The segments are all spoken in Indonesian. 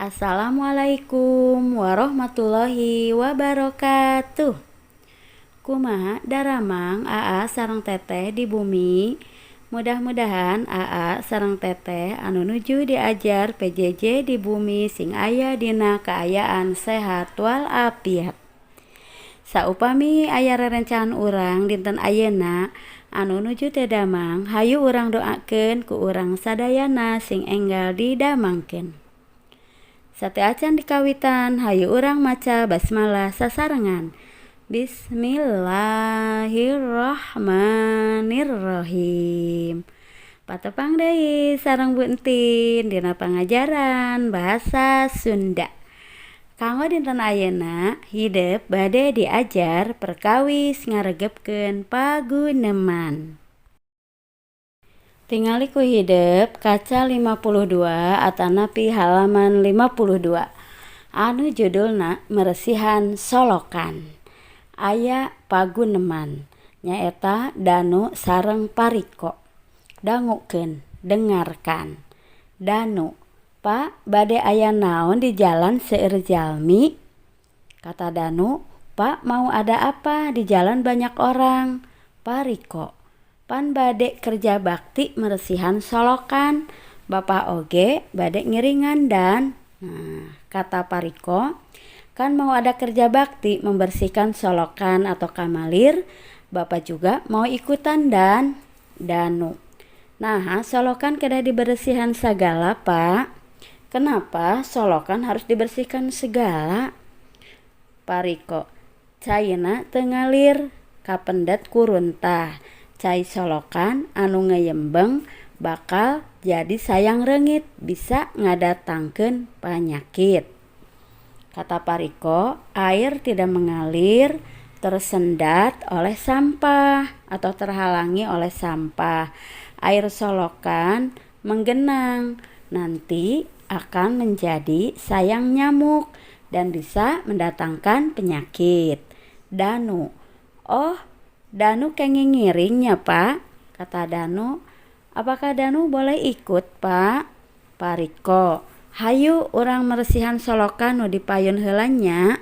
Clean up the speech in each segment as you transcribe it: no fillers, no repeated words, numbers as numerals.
Assalamualaikum warahmatullahi wabarakatuh. Kumaha daramang Aa sareng Teteh di bumi. Mudah-mudahan Aa sareng Teteh anu nuju diajar PJJ di bumi sing aya dina kaayaan sehat walafiat. Saupami aya rerencan urang dinten ayeuna anu nuju teh damang, hayu urang doakeun ku urang sadayana sing enggal didamangkeun. Sate acan dikawitan hayu urang maca basmalah sasarengan. Bismillahirrahmanirrahim. Patepang deui sareng Bu Entin dina pangajaran bahasa Sunda. Kanggo dinten ayeuna hideuk bade diajar perkawis ngaregepkeun paguneman. Tingali ku hideuk kaca 52 atanapi halaman 52. Anu judulna meresihan solokan. Aya paguneman nyaeta Danu sareng Pariko. Dangukeun, dengarkan. Danu, Pak, bade aya naon di jalan seueur jalmi? Kata Danu, Pak, mau ada apa? Di jalan banyak orang. Pariko, pan bade kerja bakti meresihan solokan. Bapak oge bade ngiringan dan kata Pariko, kan mau ada kerja bakti membersihkan solokan atau kamalir. Bapak juga mau ikutan dan Danu, nah solokan kedah dibersihan segala Pak. Kenapa solokan harus dibersihkan segala? Pariko, caina teu ngalir kapendet ku runtah. Cai solokan anu ngeyembeng bakal jadi sayang reungit, bisa ngadatangkeun panyakit. Kata Pariko, air tidak mengalir tersendat oleh sampah atau terhalangi oleh sampah. Air solokan menggenang, nanti akan menjadi sayang nyamuk dan bisa mendatangkan penyakit. Danu, oh Danu kenging ngiringnya Pak. Kata Danu, apakah Danu boleh ikut Pak? Pariko, hayu urang meresihan solokan nu dipayun heula nya.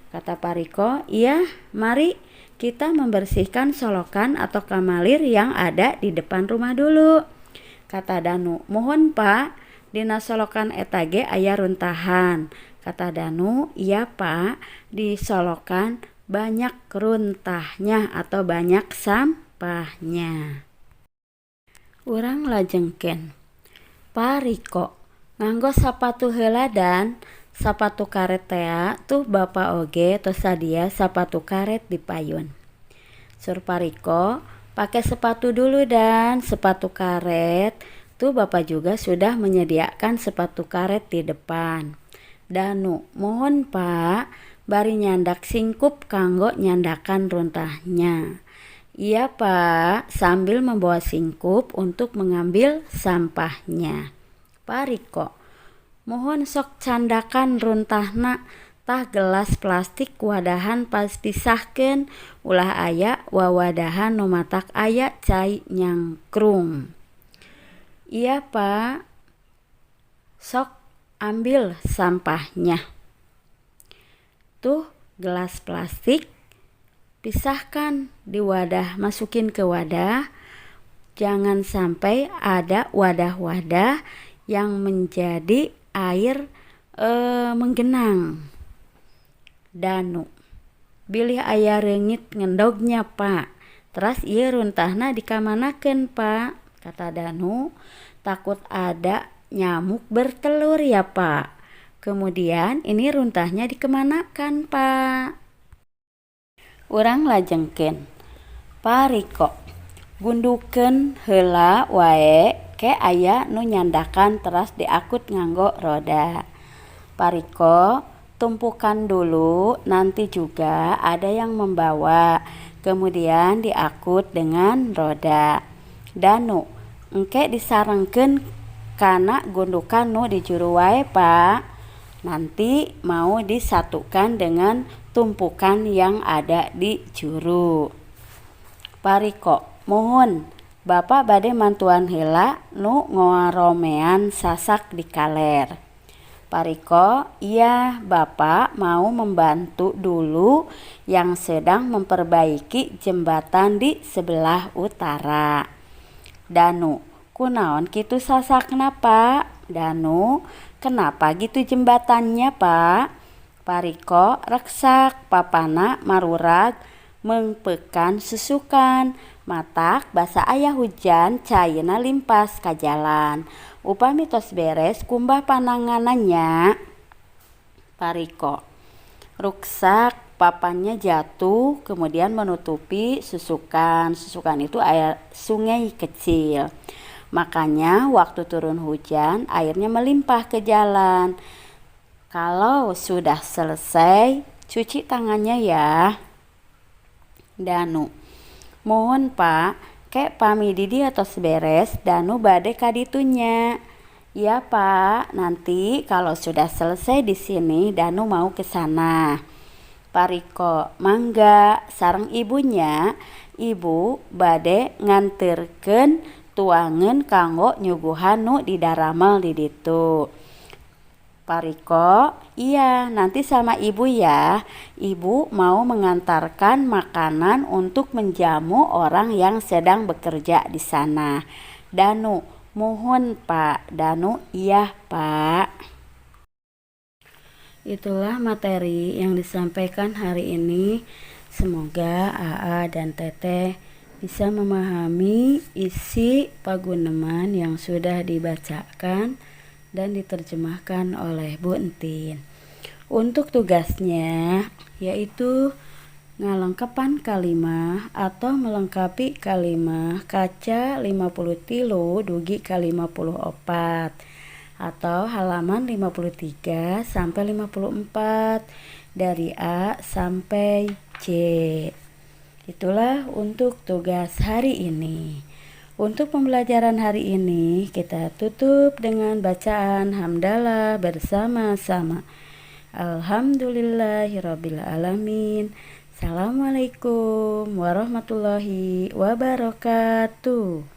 Kata Pariko, iya mari kita membersihkan solokan atau kamalir yang ada di depan rumah dulu. Kata Danu, mohon Pak, dina solokan eta ge aya runtahan. Kata Danu, iya Pak, di solokan banyak runtahnya atau banyak sampahnya. Urang lajengkeun, Pariko, nganggo sapatu heula dan sapatu karet tea tuh Bapak oge tos sadia sapatu karet dipayun. Sur Pariko, pakai sepatu dulu dan sepatu karet. Tuh Bapak juga sudah menyediakan sepatu karet di depan. Danu, mohon Pak, bari nyandak singkup kanggo nyandakan runtahnya. Iya Pak, sambil membawa singkup untuk mengambil sampahnya. Pariko, mohon sok candakan runtahna, tah gelas plastik wadahan pas pisahkeun, ulah aya wawadahan nu matak aya cai nyangkrung. Iya Pak, sok ambil sampahnya. Tuh gelas plastik pisahkan di wadah, masukin ke wadah. Jangan sampai ada wadah-wadah yang menjadi air menggenang. Danu, bilih aya reungit ngendognya Pak. Teras ieu runtahna dikamanakeun Pak? Kata Danu, takut ada nyamuk bertelur ya Pak. Kemudian ini runtahnya dikemanakan Pak? Urang lajengkeun, Pariko, gundukeun heula wae ke aya nu nyandakan teras diakut nganggo roda. Pariko, tumpukan dulu, nanti juga ada yang membawa, kemudian diakut dengan roda. Danu, engke disarengkeun kana gundukan nu di juru wae Pak. Nanti mau disatukan dengan tumpukan yang ada di juru. Pariko, mohon Bapak bade mantuan heula nu ngaromean sasak di kaler. Pak Riko, iya Bapak mau membantu dulu yang sedang memperbaiki jembatan di sebelah utara. Danu, kunaon kitu sasakna Pak? Danu, kenapa gitu jembatannya Pak? Pak Riko, reksak papana marurag mengpekan susukan matak basa ayah hujan cayeuna limpas ka jalan. Upami tos beres kumbah pananganannya. Pariko, ruksak papannya jatuh kemudian menutupi susukan. Susukan itu air sungai kecil. Makanya waktu turun hujan airnya melimpah ke jalan. Kalau sudah selesai, cuci tangannya ya. Danu, mohon Pak, kek pami didi atau beres Danu bade kaditunya. Iya Pak, nanti kalau sudah selesai di sini Danu mau ke sana. Pak Riko, mangga sareng ibunya, ibu bade nganterkeun tuangan kanggo nyuguhan nu didaramel di ditu. Pak Riko, iya nanti sama ibu ya. Ibu mau mengantarkan makanan untuk menjamu orang yang sedang bekerja di sana. Danu, mohon Pak. Danu, iya Pak. Itulah materi yang disampaikan hari ini. Semoga AA dan Teteh bisa memahami isi paguneman yang sudah dibacakan dan diterjemahkan oleh Bu Entin. Untuk tugasnya yaitu ngalengkepan kalimah atau melengkapi kalimah kaca 53 dugi ka 54 atau halaman 53 sampai 54 dari A sampai C. Itulah untuk tugas hari ini. Untuk pembelajaran hari ini kita tutup dengan bacaan hamdalah bersama-sama. Alhamdulillahirabbil alamin. Assalamualaikum warahmatullahi wabarakatuh.